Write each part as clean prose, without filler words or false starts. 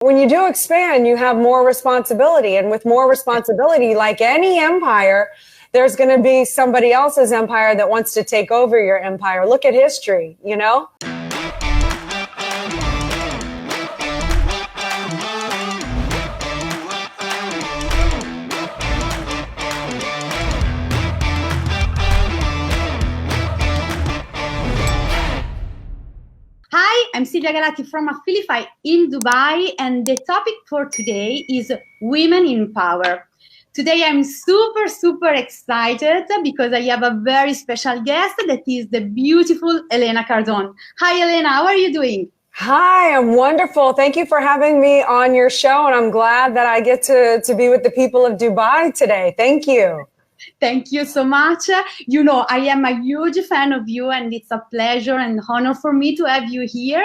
When you do expand, you have more responsibility. And with more responsibility, like any empire, there's going to be somebody else's empire that wants to take over your empire. Look at history, you know? Hi, I'm Silvia Galati from Affilify in Dubai, and the topic for today is women in power. Today I'm super excited because I have a very special guest that is the beautiful Elena Cardone. Hi Elena, how are you doing? Hi, I'm wonderful. Thank you for having me on your show, and I'm glad that I get to be with the people of Dubai today. Thank you. Thank you so much. You know, I am a huge fan of you, and it's a pleasure and honor for me to have you here.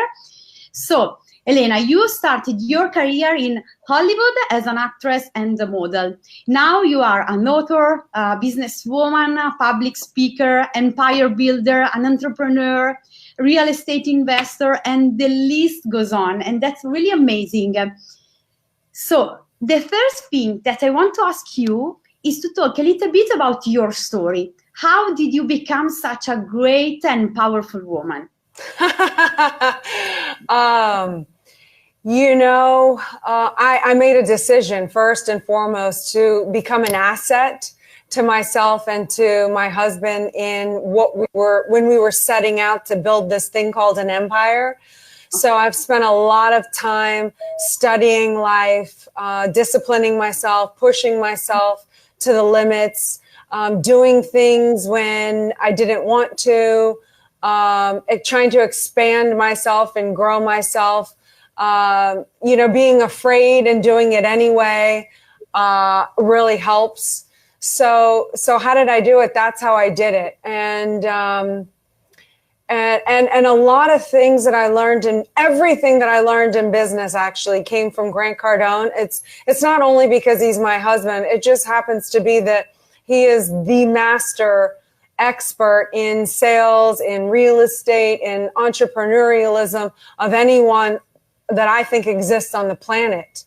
So, Elena, you started your career in Hollywood as an actress and a model. Now you are an author, a businesswoman, a public speaker, empire builder, an entrepreneur, real estate investor, and the list goes on. And that's really amazing. So, the first thing that I want to ask you is to talk a little bit about your story. How did you become such a great and powerful woman? I made a decision first and foremost to become an asset to myself and to my husband in when we were setting out to build this thing called an empire. So I've spent a lot of time studying life, disciplining myself, pushing myself to the limits, doing things when I didn't want to, trying to expand myself and grow myself, being afraid and doing it anyway, really helps. So how did I do it? That's how I did it. And a lot of things that I learned, and everything that I learned in business actually came from Grant Cardone. It's not only because he's my husband. It just happens to be that he is the master expert in sales, in real estate, in entrepreneurialism of anyone that I think exists on the planet.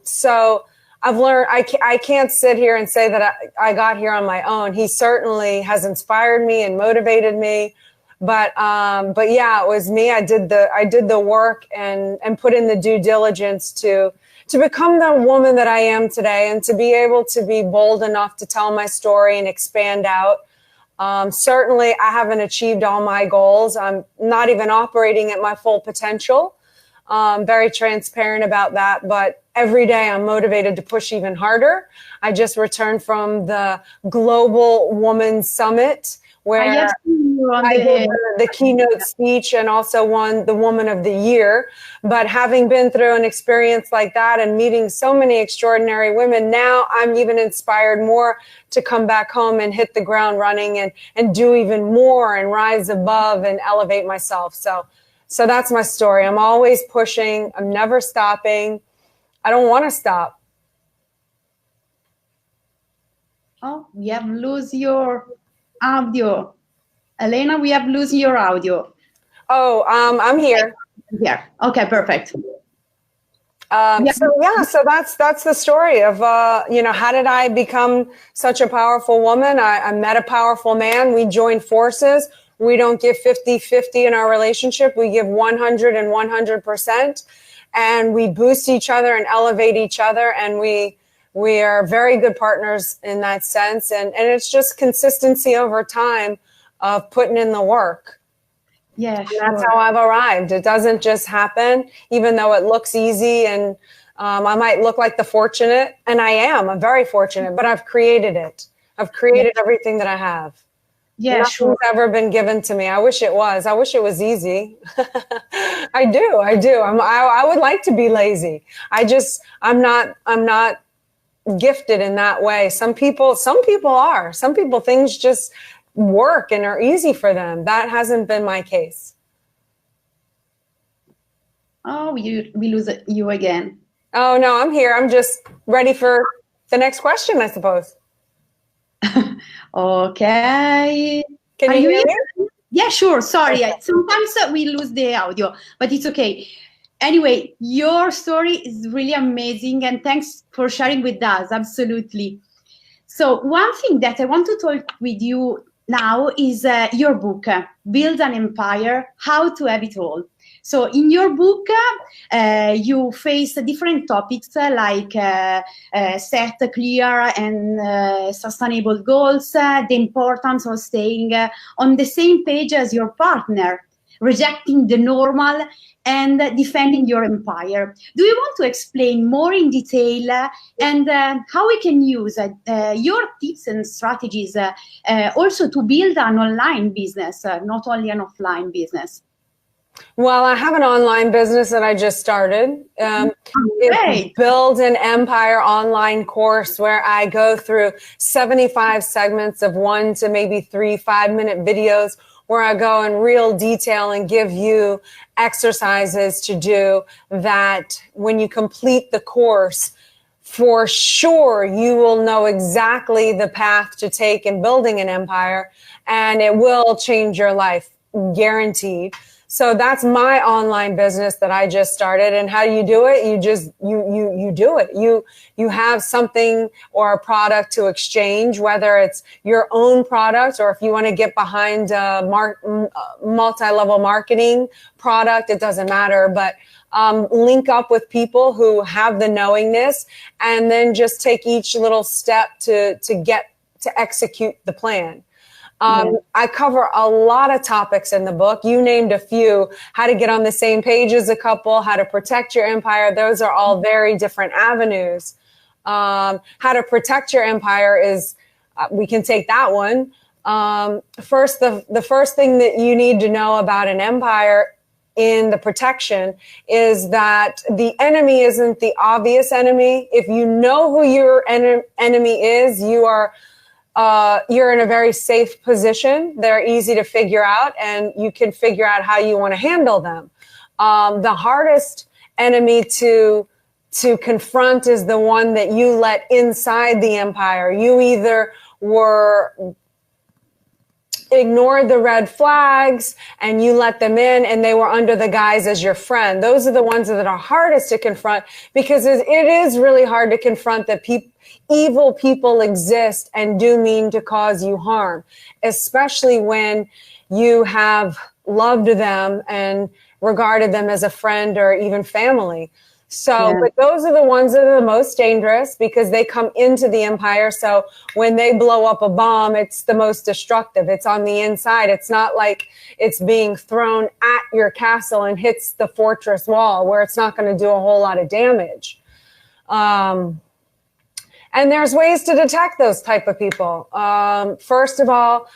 So I've learned, I can't sit here and say that I got here on my own. He certainly has inspired me and motivated me. But yeah, it was me. I did the work and put in the due diligence to become the woman that I am today, and to be able to be bold enough to tell my story and expand out. Certainly, I haven't achieved all my goals. I'm not even operating at my full potential. Very transparent about that. But every day I'm motivated to push even harder. I just returned from the Global Woman Summit, where I did the keynote speech and also won the Woman of the Year. But having been through an experience like that and meeting so many extraordinary women, now I'm even inspired more to come back home and hit the ground running and do even more and rise above and elevate myself. So that's my story. I'm always pushing. I'm never stopping. I don't want to stop. Oh, we have lost your audio. Elena, we have lost your audio. Oh, I'm here. Yeah. Okay, perfect. So that's the story of, how did I become such a powerful woman? I met a powerful man. We joined forces. We don't give 50-50 in our relationship. We give 100 and 100%. And we boost each other and elevate each other. And we are very good partners in that sense. And it's just consistency over time of putting in the work. Yeah, sure. That's how I've arrived. It doesn't just happen, even though it looks easy. And I might look like the fortunate, and I am. I'm very fortunate, but I've created it. I've created everything that I have. Yeah, Nothing's ever been given to me. I wish it was. I wish it was easy. I do. I would like to be lazy. I'm not gifted in that way. Some people are. Some people, things just work and are easy for them. That hasn't been my case. Oh, we lose you again. Oh no, I'm here. I'm just ready for the next question, I suppose. Okay. Can you hear me? Yeah, sure. Sorry. Sometimes we lose the audio, but it's okay. Anyway, your story is really amazing, and thanks for sharing with us. Absolutely. So one thing that I want to talk with you now is your book, Build an Empire, How to Have It All. So in your book, you face different topics like set clear and sustainable goals, the importance of staying on the same page as your partner, rejecting the normal, and defending your empire. Do you want to explain more in detail and how we can use your tips and strategies also to build an online business, not only an offline business? Well, I have an online business that I just started. It's Build an Empire online course where I go through 75 segments of 1 to maybe 3 5-minute videos where I go in real detail and give you exercises to do that when you complete the course, for sure you will know exactly the path to take in building an empire, and it will change your life, guaranteed. So that's my online business that I just started. And how do you do it? You just, you do it. You have something or a product to exchange, whether it's your own product or if you want to get behind a multi-level marketing product, it doesn't matter. But link up with people who have the knowingness and then just take each little step to get to execute the plan. I cover a lot of topics in the book. You named a few: how to get on the same page as a couple, how to protect your empire. Those are all very different avenues. How to protect your empire is, we can take that one. First, the first thing that you need to know about an empire in the protection is that the enemy isn't the obvious enemy. If you know who your enemy is, you're in a very safe position. They're easy to figure out, and you can figure out how you want to handle them. The hardest enemy to confront is the one that you let inside the empire. You either ignored the red flags and you let them in and they were under the guise as your friend. Those are the ones that are hardest to confront, because it is really hard to confront that evil people exist and do mean to cause you harm, especially when you have loved them and regarded them as a friend or even family. So, but those are the ones that are the most dangerous because they come into the empire. So when they blow up a bomb, it's the most destructive. It's on the inside. It's not like it's being thrown at your castle and hits the fortress wall where it's not going to do a whole lot of damage. And there's ways to detect those type of people. First of all,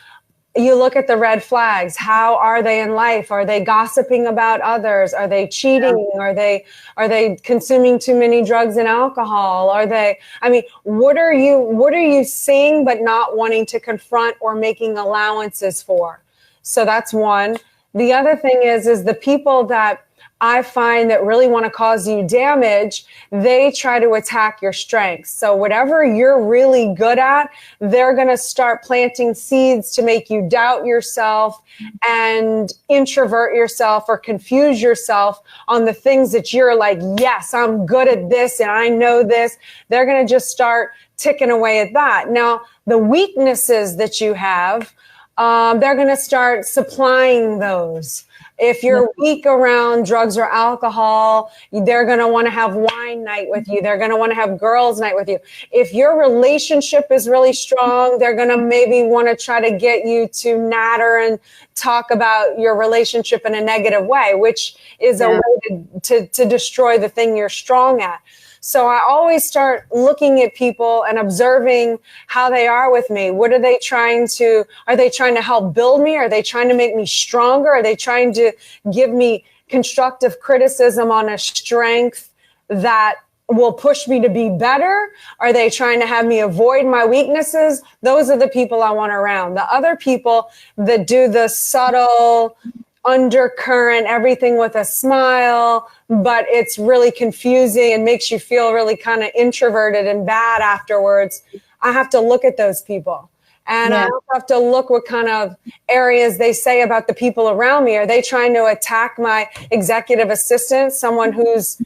you look at the red flags. How are they in life? Are they gossiping about others? Are they cheating? Are they consuming too many drugs and alcohol? What are you seeing but not wanting to confront or making allowances for? So that's one. The other thing is the people that I find that really want to cause you damage, they try to attack your strengths. So whatever you're really good at, they're going to start planting seeds to make you doubt yourself and introvert yourself or confuse yourself on the things that you're like, yes, I'm good at this and I know this. They're going to just start ticking away at that. Now, the weaknesses that you have, they're going to start supplying those. If you're weak around drugs or alcohol, they're going to want to have wine night with you. They're going to want to have girls night with you. If your relationship is really strong, they're going to maybe want to try to get you to natter and talk about your relationship in a negative way, which is a way to destroy the thing you're strong at. So I always start looking at people and observing how they are with me. Are they trying to help build me? Are they trying to make me stronger? Are they trying to give me constructive criticism on a strength that will push me to be better? Are they trying to have me avoid my weaknesses? Those are the people I want around. The other people that do the subtle undercurrent, everything with a smile, but it's really confusing and makes you feel really kind of introverted and bad afterwards. I have to look at those people And I also have to look what kind of areas they say about the people around me. Are they trying to attack my executive assistant, someone who's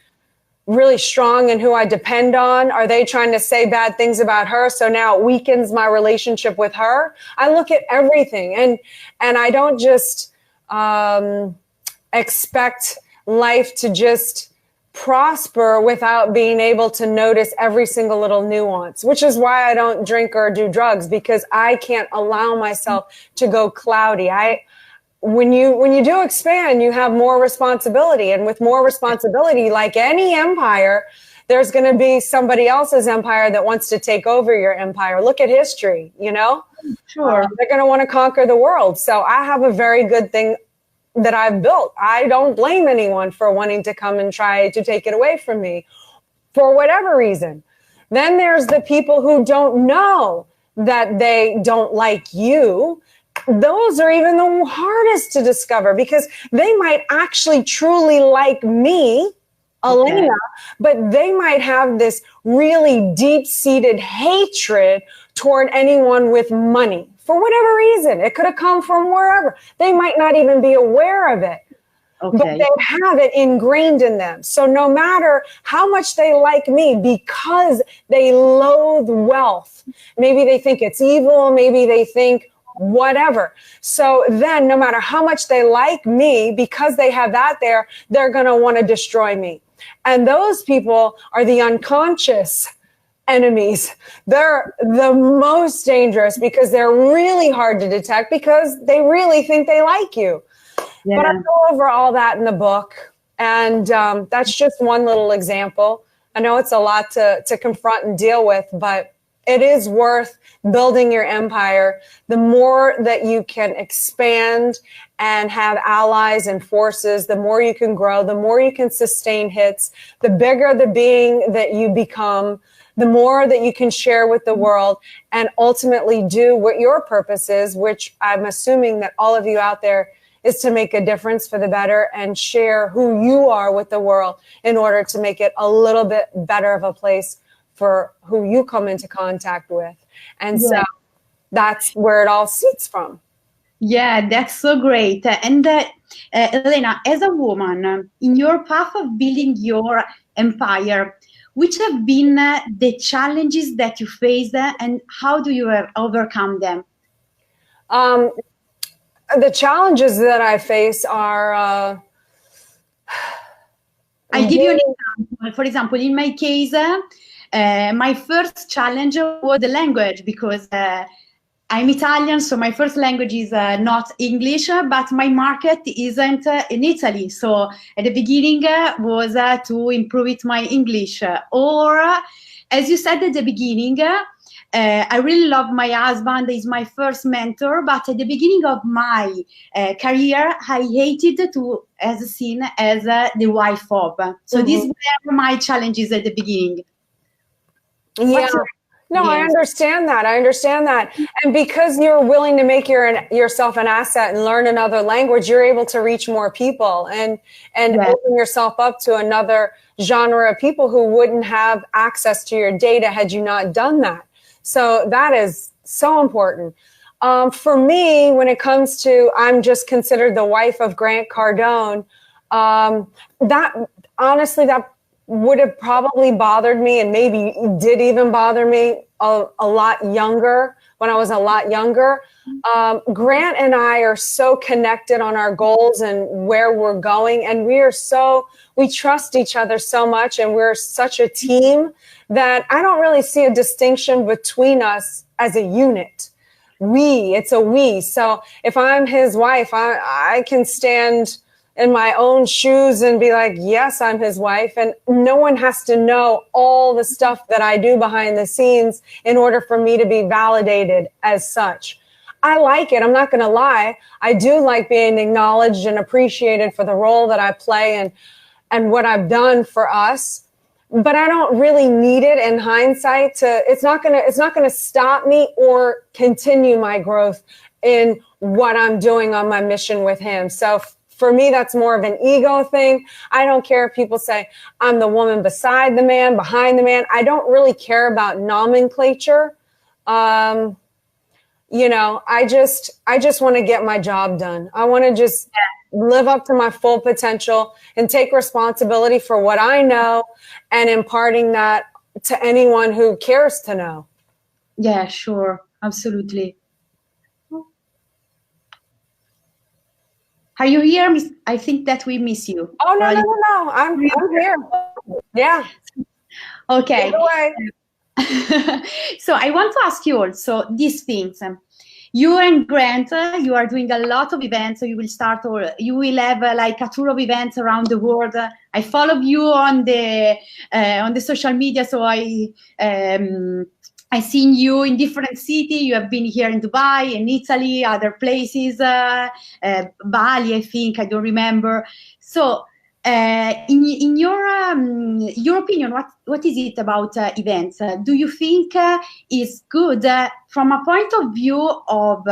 really strong and who I depend on? Are they trying to say bad things about her, so now it weakens my relationship with her? I look at everything, and I don't just expect life to just prosper without being able to notice every single little nuance, which is why I don't drink or do drugs, because I can't allow myself to go cloudy. When you do expand, you have more responsibility, and with more responsibility, like any empire, there's going to be somebody else's empire that wants to take over your empire. Look at history, you know? Sure. They're going to want to conquer the world. So I have a very good thing that I've built. I don't blame anyone for wanting to come and try to take it away from me for whatever reason. Then there's the people who don't know that they don't like you. Those are even the hardest to discover, because they might actually truly like me, Elena, but they might have this really deep-seated hatred toward anyone with money. For whatever reason, it could have come from wherever. They might not even be aware of it, but they have it ingrained in them. So no matter how much they like me, because they loathe wealth, maybe they think it's evil, maybe they think whatever. So then no matter how much they like me, because they have that there, they're going to want to destroy me. And those people are the unconscious enemies. They're the most dangerous, because they're really hard to detect, because they really think they like you. But I go over all that in the book, and that's just one little example. I know it's a lot to confront and deal with, but it is worth building your empire. The more that you can expand and have allies and forces, the more you can grow, the more you can sustain hits, the bigger the being that you become, the more that you can share with the world and ultimately do what your purpose is, which I'm assuming that all of you out there is to make a difference for the better and share who you are with the world in order to make it a little bit better of a place for who you come into contact with. And so that's where it all seeds from. Yeah, that's so great. And Elena, as a woman, in your path of building your empire, which have been the challenges that you faced, and how do you overcome them? The challenges that I face are... I'll give you an example. For example, in my case, my first challenge was the language, because I'm Italian, so my first language is not English, but my market isn't in Italy. So at the beginning was to improve it my English. Or, as you said at the beginning, I really love my husband. He's my first mentor. But at the beginning of my career, I hated to be seen as the wife of. So these were my challenges at the beginning. Yeah. No, I understand that. I understand that. And because you're willing to make yourself an asset and learn another language, you're able to reach more people and open yourself up to another genre of people who wouldn't have access to your data had you not done that. So that is so important. For me, when it comes to, I'm just considered the wife of Grant Cardone, that honestly, that would have probably bothered me, and maybe did even bother me a lot younger, when I was a lot younger. Grant and I are so connected on our goals and where we're going. And we trust each other so much, and we're such a team that I don't really see a distinction between us as a unit. It's a we. So if I'm his wife, I can stand in my own shoes and be like, yes, I'm his wife. And no one has to know all the stuff that I do behind the scenes in order for me to be validated as such. I like it. I'm not going to lie. I do like being acknowledged and appreciated for the role that I play and what I've done for us. But I don't really need it in hindsight it's not going to stop me or continue my growth in what I'm doing on my mission with him. So for me, that's more of an ego thing. I don't care if people say I'm the woman beside the man, behind the man. I don't really care about nomenclature. you know, I just want to get my job done. I want to just live up to my full potential and take responsibility for what I know and imparting that to anyone who cares to know. Yeah, sure. Absolutely. Are you here? I think that we miss you. Oh, no. I'm here. Yeah. Okay. Away. So I want to ask you also these things. You and Grant, you are doing a lot of events. So you will start, or you will have like a tour of events around the world. I follow you on the social media, so I've seen you in different cities. You have been here in Dubai, in Italy, other places, Bali, I think. I don't remember. So, in your opinion, what is it about events? Do you think is good from a point of view of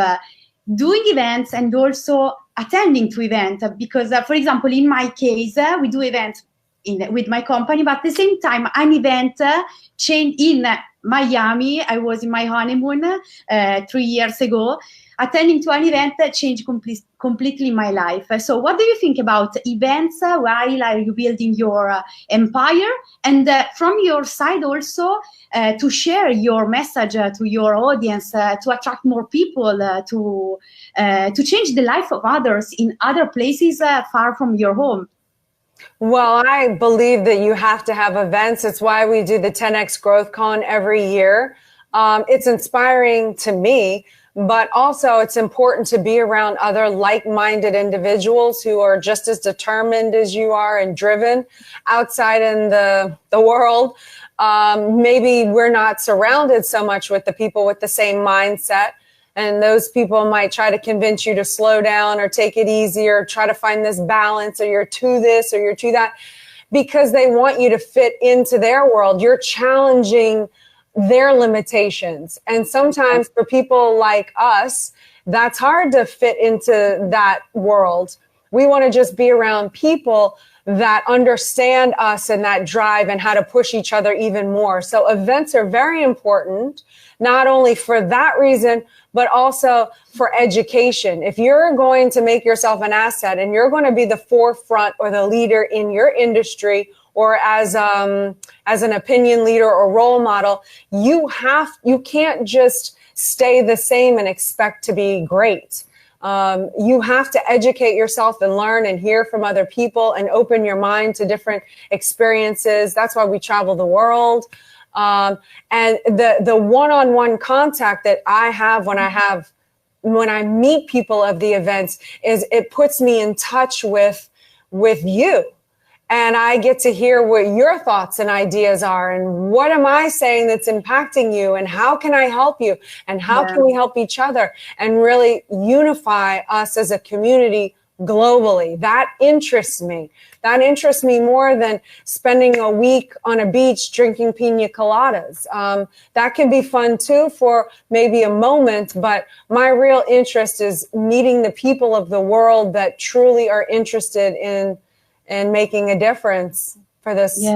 doing events and also attending to events? Because, for example, in my case, we do events with my company, but at the same time, an event changed in Miami. I was in my honeymoon 3 years ago. Attending to an event that changed completely my life. So what do you think about events while are you building your empire? And from your side also, to share your message to your audience, to attract more people, to change the life of others in other places far from your home. Well, I believe that you have to have events. It's why we do the 10X Growth Con every year. It's inspiring to me, but also it's important to be around other like-minded individuals who are just as determined as you are and driven outside in the world. Maybe we're not surrounded so much with the people with the same mindset. And those people might try to convince you to slow down or take it easy or try to find this balance, or you're to this or you're to that, because they want you to fit into their world. You're challenging their limitations. And sometimes for people like us, that's hard to fit into that world. We want to just be around people that understand us and that drive and how to push each other even more. So events are very important, not only for that reason, but also for education. If you're going to make yourself an asset and you're going to be the forefront or the leader in your industry, or as an opinion leader or role model, you can't just stay the same and expect to be great. You have to educate yourself and learn and hear from other people and open your mind to different experiences. That's why we travel the world. And the one-on-one contact that I have when I meet people of the events is it puts me in touch with you. And I get to hear what your thoughts and ideas are, and what am I saying that's impacting you, and how can I help you, and how can we help each other, and really unify us as a community globally. That interests me. That interests me more than spending a week on a beach drinking pina coladas. That can be fun too for maybe a moment, but my real interest is meeting the people of the world that truly are interested in making a difference for this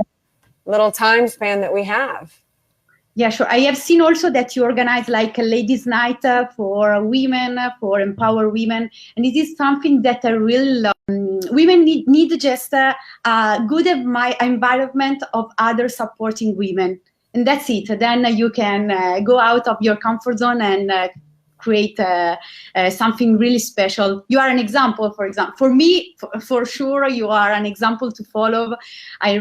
little time span that we have. Yeah, sure. I have seen also that you organize like a ladies' night for women, for empower women. And it is something that I really love. Women need just a good environment of others supporting women. And that's it. Then you can go out of your comfort zone and create something really special. You are an example, for me, for sure, you are an example to follow. I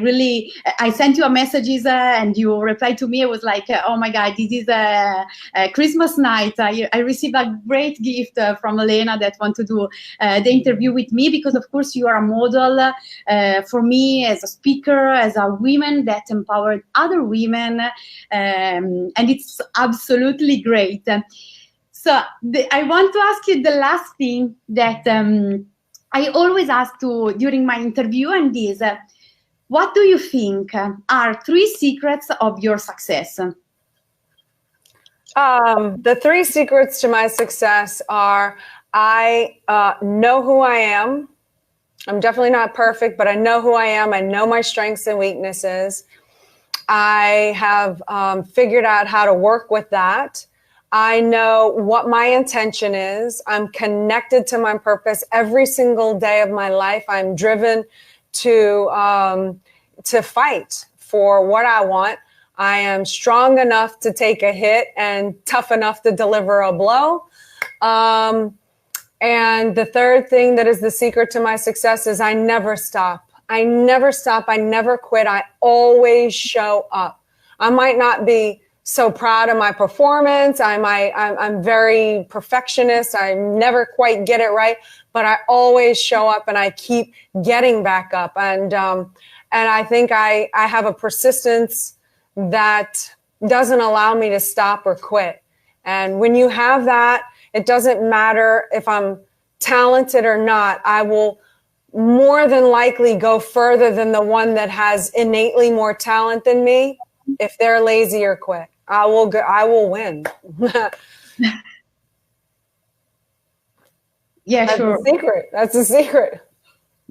sent you a messages and you replied to me. I was like, oh my God, this is a Christmas night. I received a great gift from Elena that want to do the interview with me, because of course you are a model for me as a speaker, as a woman that empowered other women. And it's absolutely great. So I want to ask you the last thing that I always ask during my interview, and is, what do you think are 3 secrets of your success? The 3 secrets to my success are, I know who I am. I'm definitely not perfect, but I know who I am. I know my strengths and weaknesses. I have figured out how to work with that. I know what my intention is. I'm connected to my purpose every single day of my life. I'm driven to fight for what I want. I am strong enough to take a hit and tough enough to deliver a blow. And the third thing that is the secret to my success is I never stop. I never stop. I never quit. I always show up. I might not be so proud of my performance. I'm very perfectionist. I never quite get it right, but I always show up and I keep getting back up. And I think I have a persistence that doesn't allow me to stop or quit. And when you have that, it doesn't matter if I'm talented or not. I will more than likely go further than the one that has innately more talent than me. If they're lazy or quit, I will win. Yeah, That's sure. the secret. That's the secret.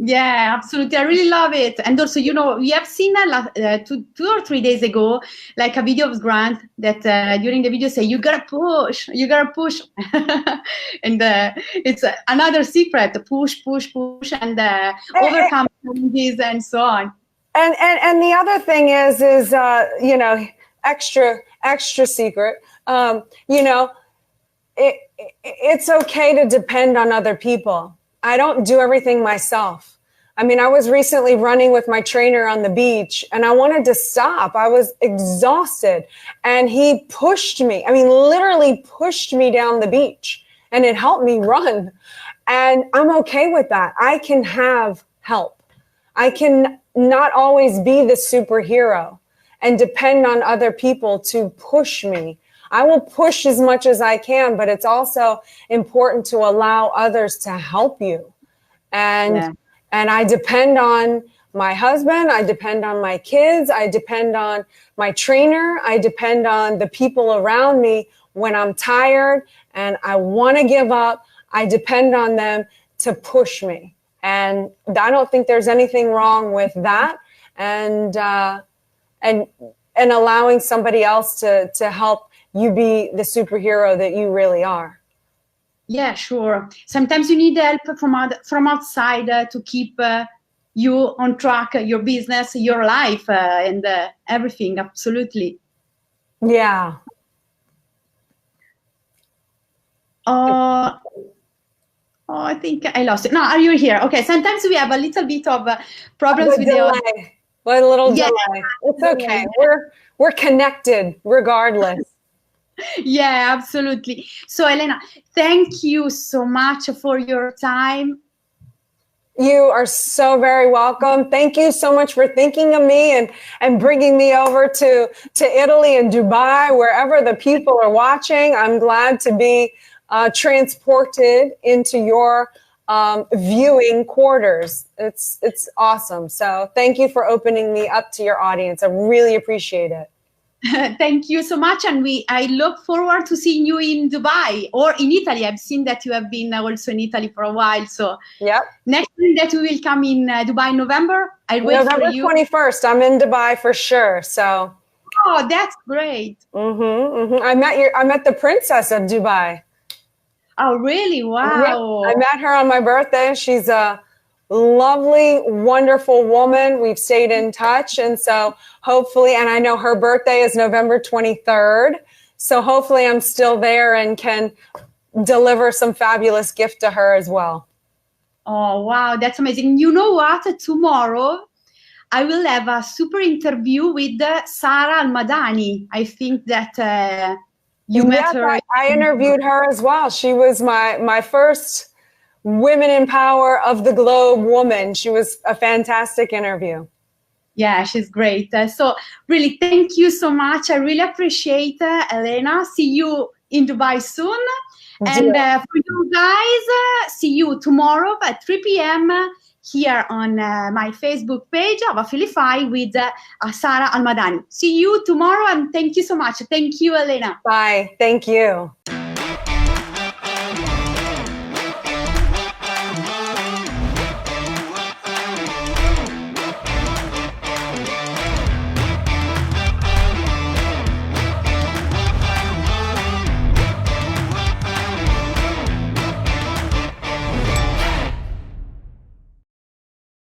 Yeah, absolutely. I really love it. And also, we have seen 2 or 3 days ago, like a video of Grant that during the video say, you gotta push. And it's another secret, push, and overcome challenges and so on. And the other thing is extra secret. It's okay to depend on other people. I don't do everything myself. I mean, I was recently running with my trainer on the beach and I wanted to stop. I was exhausted and he pushed me. I mean, literally pushed me down the beach and it helped me run. And I'm okay with that. I can have help. I can not always be the superhero and depend on other people to push me. I will push as much as I can, but it's also important to allow others to help you. And I depend on my husband. I depend on my kids. I depend on my trainer. I depend on the people around me when I'm tired and I want to give up. I depend on them to push me. And I don't think there's anything wrong with that. And allowing somebody else to help you be the superhero that you really are. Yeah, sure. Sometimes you need help from outside to keep you on track, your business, your life, and everything. Absolutely. Yeah. I think I lost it. No, are you here? Okay. Sometimes we have a little bit of problems with the audio. A little delay. It's okay. We're connected regardless. Yeah, absolutely. So, Elena, thank you so much for your time. You are so very welcome. Thank you so much for thinking of me and bringing me over to Italy and Dubai, wherever the people are watching. I'm glad to be transported into your viewing quarters. It's awesome. So thank you for opening me up to your audience. I really appreciate it. Thank you so much. And I look forward to seeing you in Dubai or in Italy. I've seen that you have been also in Italy for a while. So next time that we will come in Dubai in November, I'll wait for you. November 21st, I'm in Dubai for sure. So. Oh, that's great. I met the princess of Dubai. Oh, really? Wow. I met her on my birthday. She's a lovely, wonderful woman. We've stayed in touch. And so hopefully, and I know her birthday is November 23rd. So hopefully I'm still there and can deliver some fabulous gift to her as well. Oh, wow. That's amazing. You know what? Tomorrow I will have a super interview with Sara Al-Madani. I think that you met her. I interviewed her as well. She was my first Women in Power of the Globe woman. She was a fantastic interview. Yeah, she's great. So really, thank you so much. I really appreciate Elena. See you in Dubai soon. And for you guys, see you tomorrow at 3 p.m. here on my Facebook page of Affilify with Sara Al-Madani. See you tomorrow and thank you so much. Thank you, Elena. Bye. Thank you.